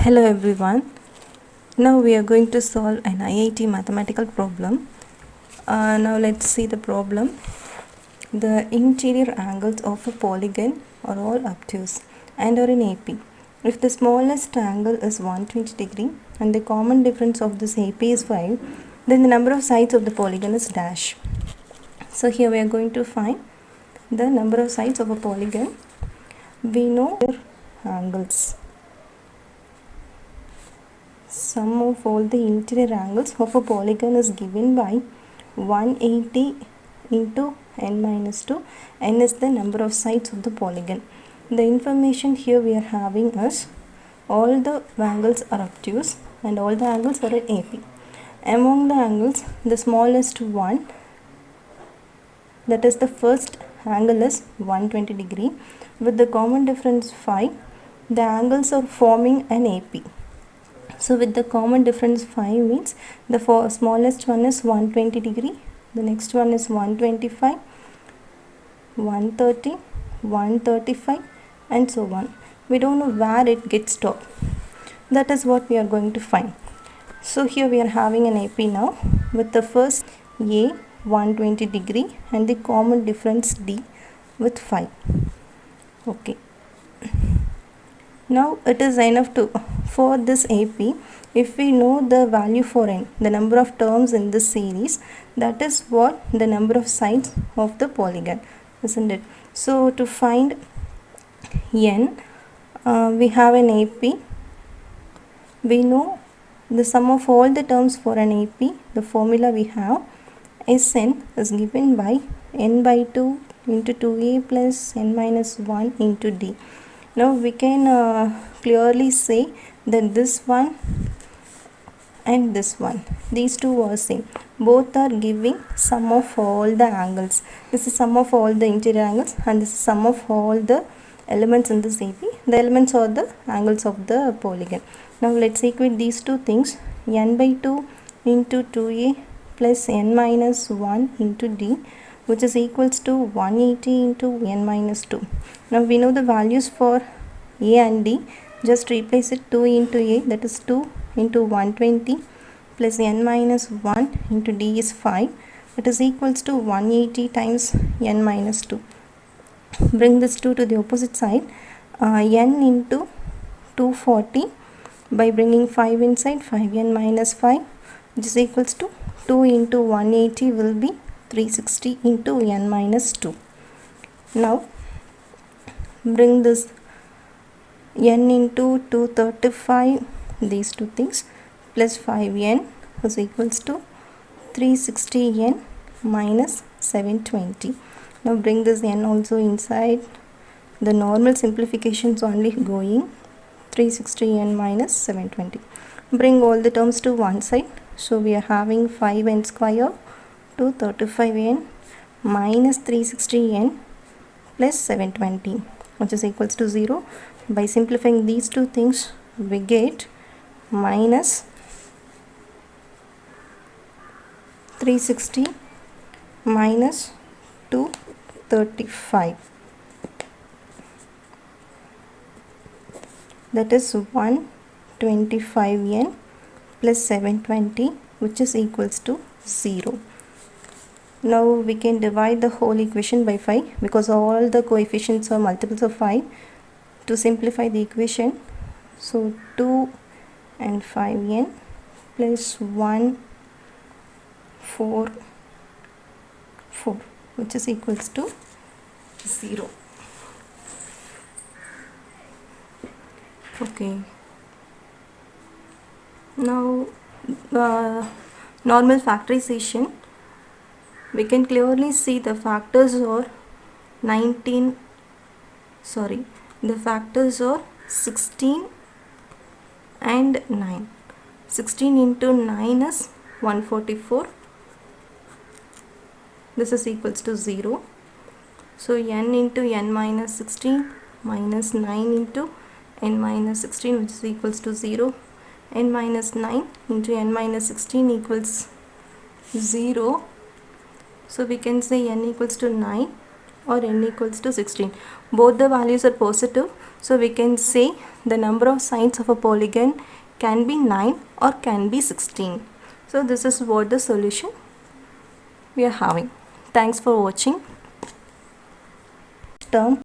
Hello everyone. Now we are going to solve an IIT mathematical problem. Now let's see the problem. The interior angles of a polygon are all obtuse and are in AP. If the smallest angle is 120 degree and the common difference of this AP is 5, then the number of sides of the polygon is dash. So here we are going to find the number of sides of a polygon. We know angles. Sum of all the interior angles of a polygon is given by 180 into n minus 2. N is the number of sides of the polygon. The information here we are having is all the angles are obtuse and all the angles are at AP. Among the angles, the smallest one, that is the first angle, is 120 degree. With the common difference 5, the angles are forming an AP. So with the common difference 5 means the smallest one is 120 degree, the next one is 125, 130, 135 and so on. We don't know where it gets stopped. That is what we are going to find. So here we are having an AP now with the first A 120 degree and the common difference D with 5. Okay. Now it is enough to for this AP, if we know the value for n, the number of terms in this series, that is what the number of sides of the polygon, isn't it? So to find n, we have an AP. We know the sum of all the terms for an AP. The formula we have Sn is given by n by 2 into 2a plus n minus 1 into d. Now we can clearly say that this one and this one, these two are same. Both are giving sum of all the angles. This is sum of all the interior angles and this is sum of all the elements in this AP. The elements are the angles of the polygon. Now let's equate these two things. N by 2 into 2a plus n minus 1 into d, which is equals to 180 into n minus 2. Now we know the values for a and d. Just replace it. 2 into a, that is 2 into 120 plus n minus 1 into d is 5. It is equals to 180 times n minus 2. Bring this 2 to the opposite side. N into 240 by bringing 5 inside, 5n minus 5, which is equals to 2 into 180 will be 360 into n minus 2. Now bring this n into 235, these two things, plus 5n is equals to 360n minus 720. Now bring this n also inside. The normal simplifications only going. 360n minus 720. Bring all the terms to one side. So we are having 5n square to 35n minus 360n plus 720, which is equals to 0. By simplifying these two things, we get minus 360 minus 235. That is 125n plus 720, which is equals to 0. Now we can divide the whole equation by 5 because all the coefficients are multiples of 5 to simplify the equation. So 2 and 5n plus 1 4 4, which is equals to 0. Okay. Now normal factorization, we can clearly see the factors are 16 and 9. 16 into 9 is 144. This is equals to 0. So n into n minus 16 minus 9 into n minus 16, which is equals to 0. N minus 9 into n minus 16 equals 0. So we can say n equals to 9 or n equals to 16. Both the values are positive, So we can say the number of sides of a polygon can be 9 or can be 16. So this is what the solution we are having. Thanks for watching. Term